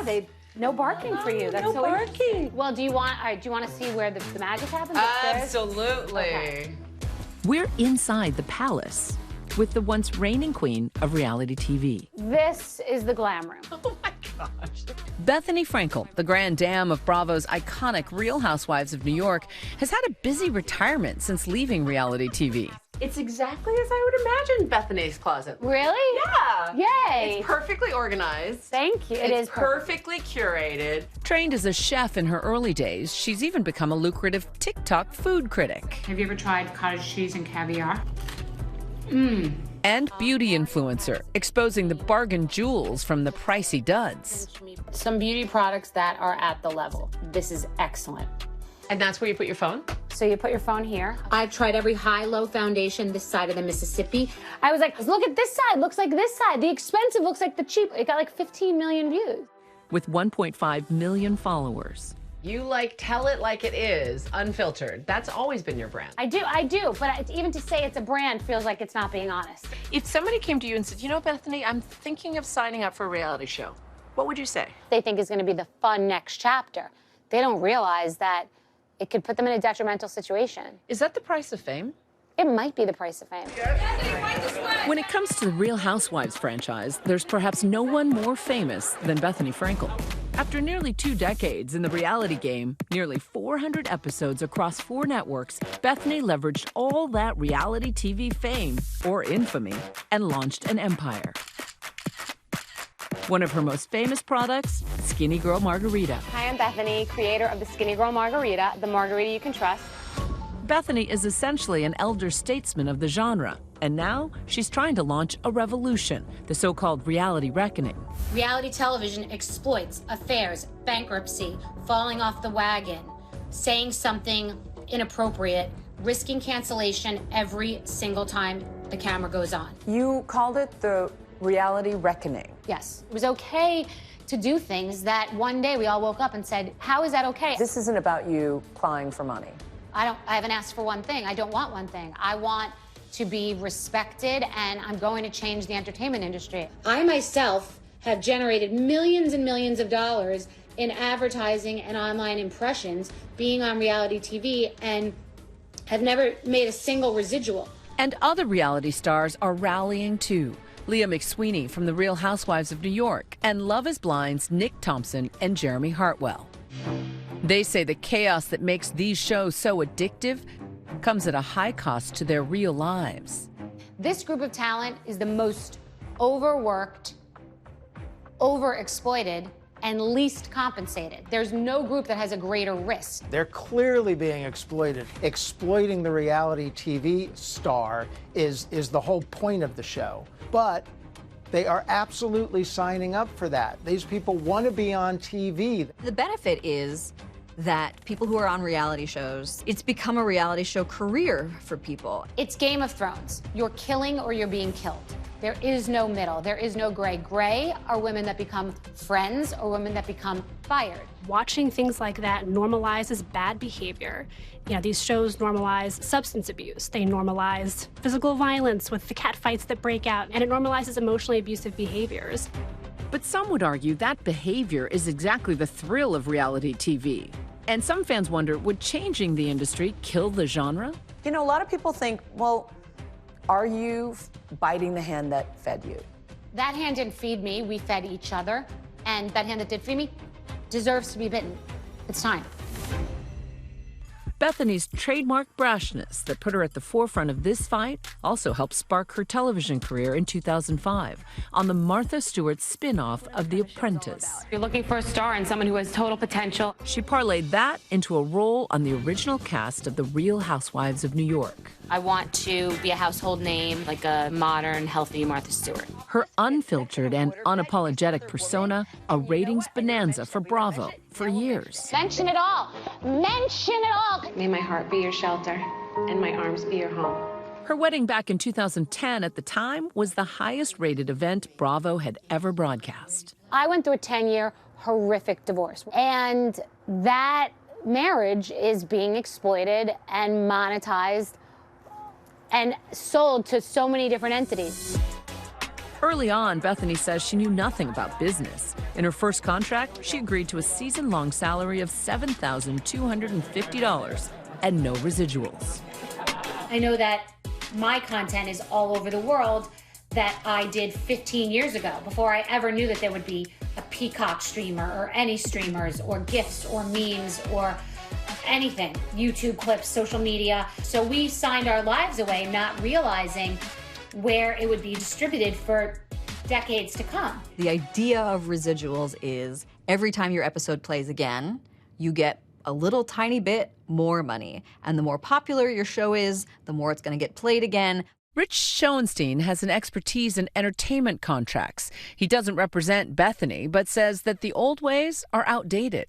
Yeah, no barking for you. That's no so barking. Well, do you want to see where the magic happens upstairs? Absolutely. Okay. We're inside the palace with the once reigning queen of reality TV. This is the glam room. Oh my gosh. Bethenny Frankel, the grand dame of Bravo's iconic Real Housewives of New York, has had a busy retirement since leaving reality TV. It's exactly as I would imagine Bethany's closet. Really? Yeah. Yay. It's perfectly organized. Thank you. It It's is perfect. perfectly curated. Trained as a chef in her early days, she's even become a lucrative TikTok food critic. Have you ever tried cottage cheese and caviar? And beauty influencer, exposing the bargain jewels from the pricey duds. Some beauty products that are at the level. This is excellent. And that's where you put your phone? So you put your phone here. I've tried every high-low foundation this side of the Mississippi. I was like, look at this side, looks like this side. The expensive looks like the cheap. It got like 15 million views. With 1.5 million followers. You tell it like it is, unfiltered. That's always been your brand. I do, but even to say it's a brand feels like it's not being honest. If somebody came to you and said, you know, Bethenny, I'm thinking of signing up for a reality show, what would you say? They think is going to be the fun next chapter. They don't realize that it could put them in a detrimental situation. Is that the price of fame? It might be the price of fame. When it comes to the Real Housewives franchise, there's perhaps no one more famous than Bethenny Frankel. After nearly 2 decades in the reality game, nearly 400 episodes across 4 networks, Bethenny leveraged all that reality TV fame, or infamy, and launched an empire. One of her most famous products, Skinny Girl Margarita. Hi, I'm Bethenny, creator of the Skinny Girl Margarita, the margarita you can trust. Bethenny is essentially an elder statesman of the genre, and now she's trying to launch a revolution, the so-called reality reckoning. Reality television exploits affairs, bankruptcy, falling off the wagon, saying something inappropriate, risking cancellation every single time the camera goes on. You called it the reality reckoning. Yes, it was okay to do things that one day we all woke up and said, how is that okay? This isn't about you clawing for money. I haven't asked for one thing. I don't want one thing. I want to be respected, and I'm going to change the entertainment industry. I myself have generated millions and millions of dollars in advertising and online impressions being on reality TV and have never made a single residual. And other reality stars are rallying too. Leah McSweeney from The Real Housewives of New York, and Love is Blind's Nick Thompson and Jeremy Hartwell. They say the chaos that makes these shows so addictive comes at a high cost to their real lives. This group of talent is the most overworked, overexploited, and least compensated. There's no group that has a greater risk. They're clearly being exploited. Exploiting the reality TV star is the whole point of the show. But they are absolutely signing up for that. These people want to be on TV. The benefit is that people who are on reality shows, it's become a reality show career for people. It's Game of Thrones. You're killing or you're being killed. There is no middle. There is no gray. Gray are women that become friends or women that become fired. Watching things like that normalizes bad behavior. You know, these shows normalize substance abuse. They normalize physical violence with the cat fights that break out, and it normalizes emotionally abusive behaviors. But some would argue that behavior is exactly the thrill of reality TV. And some fans wonder, would changing the industry kill the genre? You know, a lot of people think, well, are you biting the hand that fed you? That hand didn't feed me. We fed each other. And that hand that did feed me deserves to be bitten. It's time. Bethenny's trademark brashness that put her at the forefront of this fight also helped spark her television career in 2005 on the Martha Stewart spin-off of The Apprentice. You're looking for a star and someone who has total potential. She parlayed that into a role on the original cast of The Real Housewives of New York. I want to be a household name, like a modern, healthy Martha Stewart. Her unfiltered and unapologetic persona, a ratings bonanza for Bravo for years. Mention it all. Mention it all. May my heart be your shelter and my arms be your home. Her wedding back in 2010 at the time was the highest rated event Bravo had ever broadcast. I went through a 10-year horrific divorce, and that marriage is being exploited and monetized and sold to so many different entities. Early on, Bethenny says she knew nothing about business. In her first contract, she agreed to a season-long salary of $7,250 and no residuals. I know that my content is all over the world that I did 15 years ago, before I ever knew that there would be a Peacock streamer or any streamers or GIFs or memes or anything, YouTube clips, social media. So we signed our lives away, not realizing where it would be distributed for decades to come. The idea of residuals is every time your episode plays again, you get a little tiny bit more money. And the more popular your show is, the more it's going to get played again. Rich Schoenstein has an expertise in entertainment contracts. He doesn't represent Bethenny, but says that the old ways are outdated.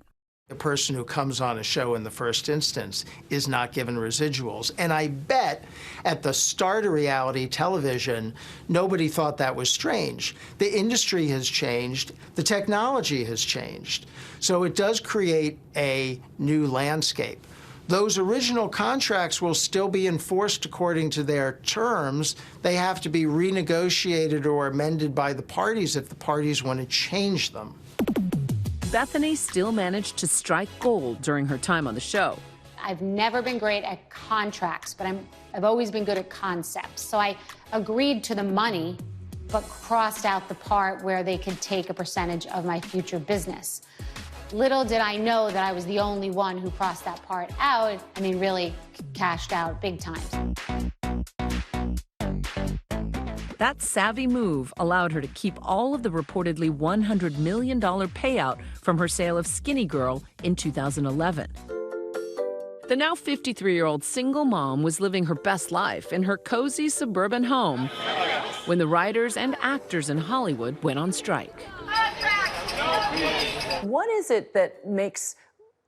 The person who comes on a show in the first instance is not given residuals. And I bet at the start of reality television, nobody thought that was strange. The industry has changed. The technology has changed. So it does create a new landscape. Those original contracts will still be enforced according to their terms. They have to be renegotiated or amended by the parties if the parties want to change them. Bethenny still managed to strike gold during her time on the show. I've never been great at contracts, but I've always been good at concepts. So I agreed to the money, but crossed out the part where they could take a percentage of my future business. Little did I know that I was the only one who crossed that part out. I mean, really cashed out big time. That savvy move allowed her to keep all of the reportedly $100 million payout from her sale of Skinny Girl in 2011. The now 53-year-old single mom was living her best life in her cozy suburban home when the writers and actors in Hollywood went on strike. What is it that makes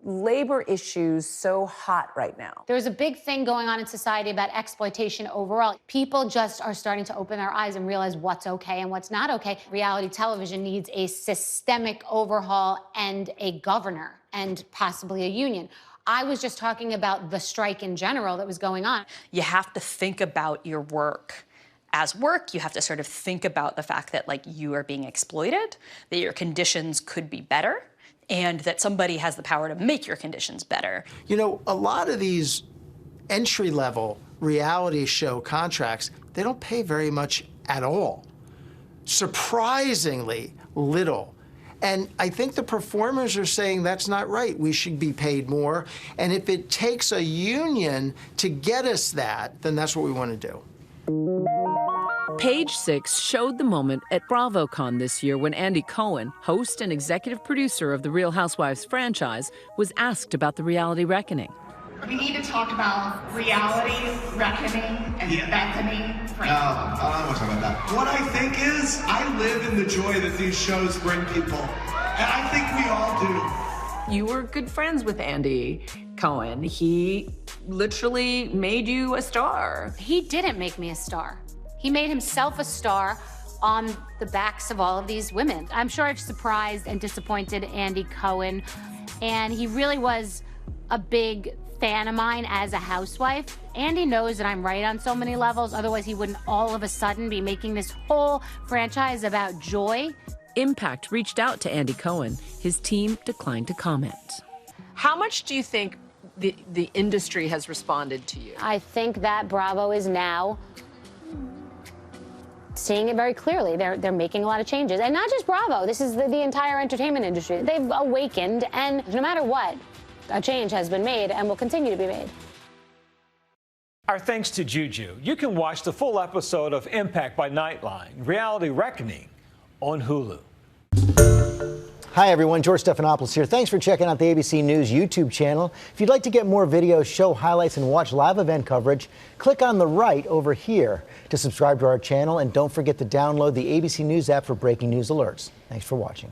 labor issues so hot right now? There's a big thing going on in society about exploitation overall. People just are starting to open their eyes and realize what's okay and what's not okay. Reality television needs a systemic overhaul and a governor and possibly a union. I was just talking about the strike in general that was going on. You have to think about your work as work. You have to sort of think about the fact that, like, you are being exploited, that your conditions could be better, and that somebody has the power to make your conditions better. You know, a lot of these entry-level reality show contracts, they don't pay very much at all. Surprisingly little. And I think the performers are saying that's not right. We should be paid more. And if it takes a union to get us that, then that's what we want to do. Page Six showed the moment at BravoCon this year when Andy Cohen, host and executive producer of the Real Housewives franchise, was asked about the reality reckoning. We need to talk about reality reckoning and Bethenny Frankel. No, I don't want to talk about that. What I think is, I live in the joy that these shows bring people. And I think we all do. You were good friends with Andy Cohen. He literally made you a star. He didn't make me a star. He made himself a star on the backs of all of these women. I'm sure I've surprised and disappointed Andy Cohen, and he really was a big fan of mine as a housewife. Andy knows that I'm right on so many levels, otherwise he wouldn't all of a sudden be making this whole franchise about joy. Impact reached out to Andy Cohen. His team declined to comment. How much do you think the industry has responded to you? I think that Bravo is now seeing it very clearly. They're making a lot of changes. And not just Bravo, this is the entire entertainment industry. They've awakened, and no matter what, a change has been made and will continue to be made. Our thanks to Juju. You can watch the full episode of Impact by Nightline, Reality Reckoning, on Hulu. Hi, everyone. George Stephanopoulos here. Thanks for checking out the ABC News YouTube channel. If you'd like to get more videos, show highlights, and watch live event coverage, click on the right over here to subscribe to our channel. And don't forget to download the ABC News app for breaking news alerts. Thanks for watching.